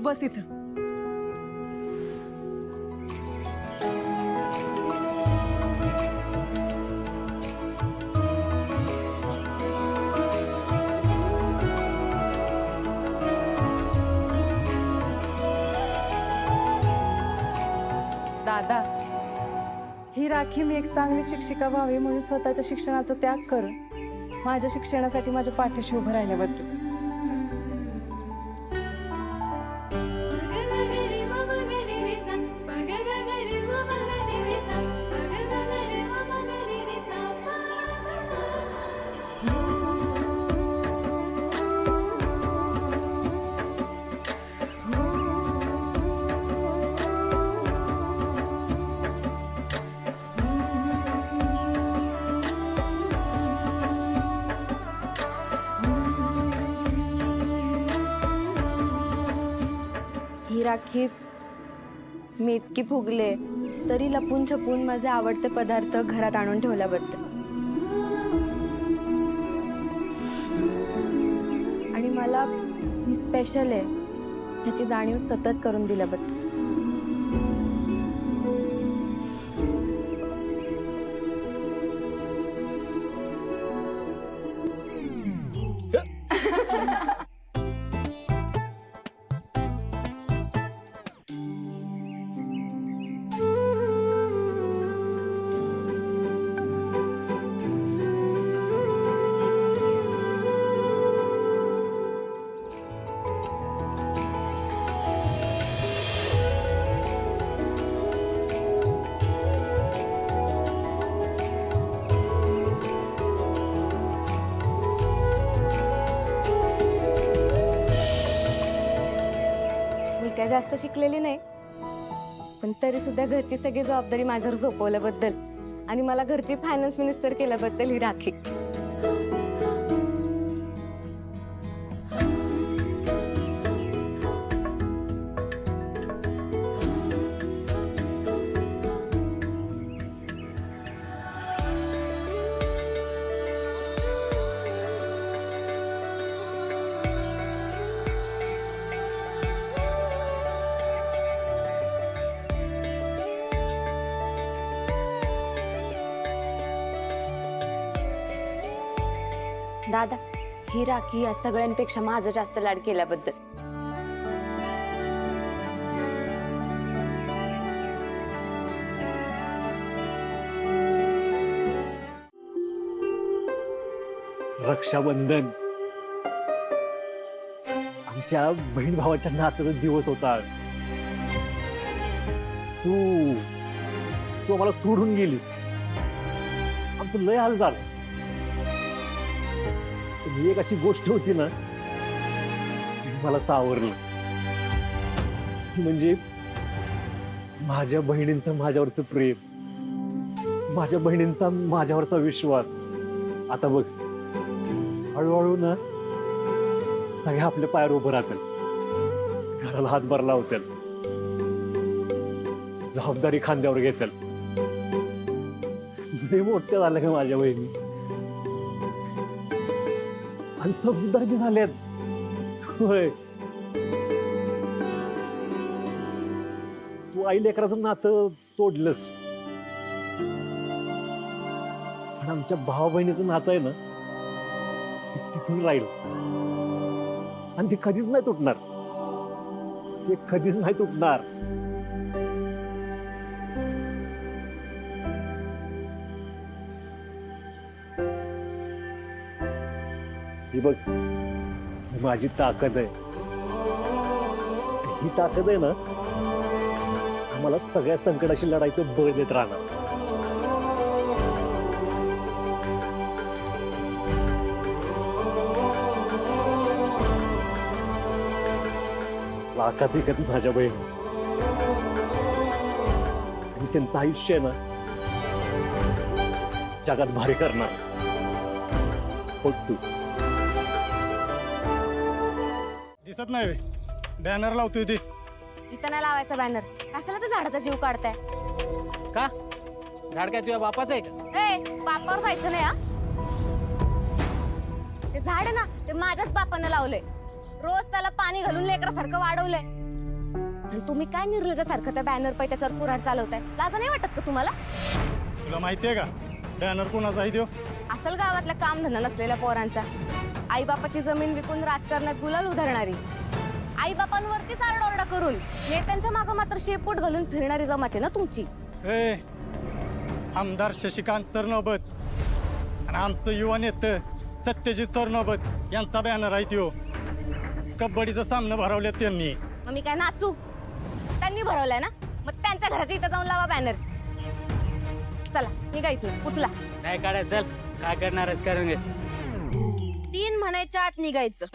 बस इथं. दादा, ही राखी मी एक चांगली शिक्षिका व्हावी म्हणून स्वतःच्या शिक्षणाचा त्याग करून माझ्या शिक्षणासाठी माझ्या पाठीशी उभं राहिल्याबद्दल. ही राखी मी इतकी फुगले तरी लपून छपून माझे आवडते पदार्थ घरात आणून ठेवल्याबद्दल आणि मला मी स्पेशल आहे ह्याची जाणीव सतत करून दिल्याबद्दल. काय जास्त शिकलेली नाही पण तरी सुद्धा घरची सगळी जबाबदारी माझ्यावर सोपवल्याबद्दल आणि मला घरची फायनान्स मिनिस्टर केल्याबद्दल ही राखी. दादा, ही राखी या सगळ्यांपेक्षा माझं जास्त लाड केल्याबद्दल. रक्षाबंधन आमच्या बहीण भावाच्या नात्याचा दिवस होता. तू तू आम्हाला सोडून गेलीस. आमचं लय हाल झालं. ही एक अशी गोष्ट होती ना जी मला सावरलं. ती म्हणजे माझ्या बहिणींचं माझ्यावरचं प्रेम, माझ्या बहिणींचा माझ्यावरचा विश्वास. आता बघ, हळूहळू ना सगळ्या आपल्या पायावर उभं राहतील, घराला हातभार लावतील, जबाबदारी खांद्यावर घेतील. लय मोठ्या झाल्या का माझ्या बहिणी आणि समजूतदार बी झाल्यात. होय, तू आई लेकराचं नातं तोडलंस पण आमच्या भावा बहिणीचं नातं आहे ना ते टिकून राहील आणि ते कधीच नाही तुटणार. ते कधीच नाही तुटणार. ही बघ, ही माझी ताकद आहे. ही ताकद आहे ना आम्हाला सगळ्या संकटाशी लढायचं बळ देत राहणार. लाखात एकत माझ्या बहीण आणि त्यांचं आयुष्य आहे ना जगात भारी करणार. हो तू दिसत नाही, बॅनर लावतोय ते. इथं नाही लावायचा बॅनर. कशाला तर झाडाचा जीव काढताय? का झाड काय तुझ्या बापाचं आहे का? ए, बापावर जायचं नाही हा. ते झाड आहे ना ते माझ्याच बापानं लावलंय. रोज त्याला पाणी घालून लेकरासारखं वाढवलंय आणि तुम्ही काय निर्लजासारखं त्या बॅनर पाय त्याच्यावर कुऱ्हाड चालवताय? लाजा नाही वाटत का तुम्हाला? तुला माहितीये का बॅनर कोणाचा आहे त्यो? असल गावातल्या कामधंदा नसलेल्या पोरांचा, आई बापाची जमीन विकून राजकारणात गुलाल उधळणारी, आई बापांवरतीच आरडाओरडा करून नेत्यांच्या मागं मात्र शेपूट घालून फिरणारी जमात आहे ना तुमची. ए आमदार शशिकांत सरनोबत आणि आमचं युवा नेतं सत्यजित सरनोबत यांचा बॅनर आहे त्यो. कबड्डीचं सामनं भरवल्यात त्यांनी. मग मी काय नाचू? त्यांनी भरवलंय ना, मग त्यांच्या घराच्या इथं जाऊन लावा बॅनर. चला निघायचं, उचला. नाही काढायचं, चल काय करणार आहेस करून घे. 3 म्हणायच्या आत निघायचं,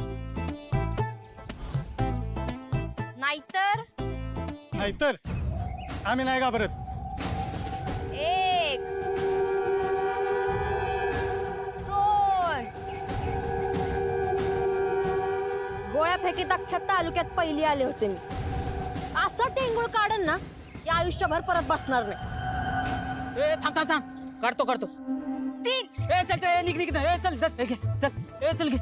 नाहीतर नाहीतर आम्ही नाही घाबरत. 1 2 गोळ्या फेकीत अख्ख्या तालुक्यात पहिली आले होते मी. असं टेंगुळ काढन ना, या आयुष्यभर परत बसणार नाही. ए थांब थांब थांब, काढतो 3 ए चल चल, निघ निघ, ए चल चल, ए, घे, चल ए चल घे.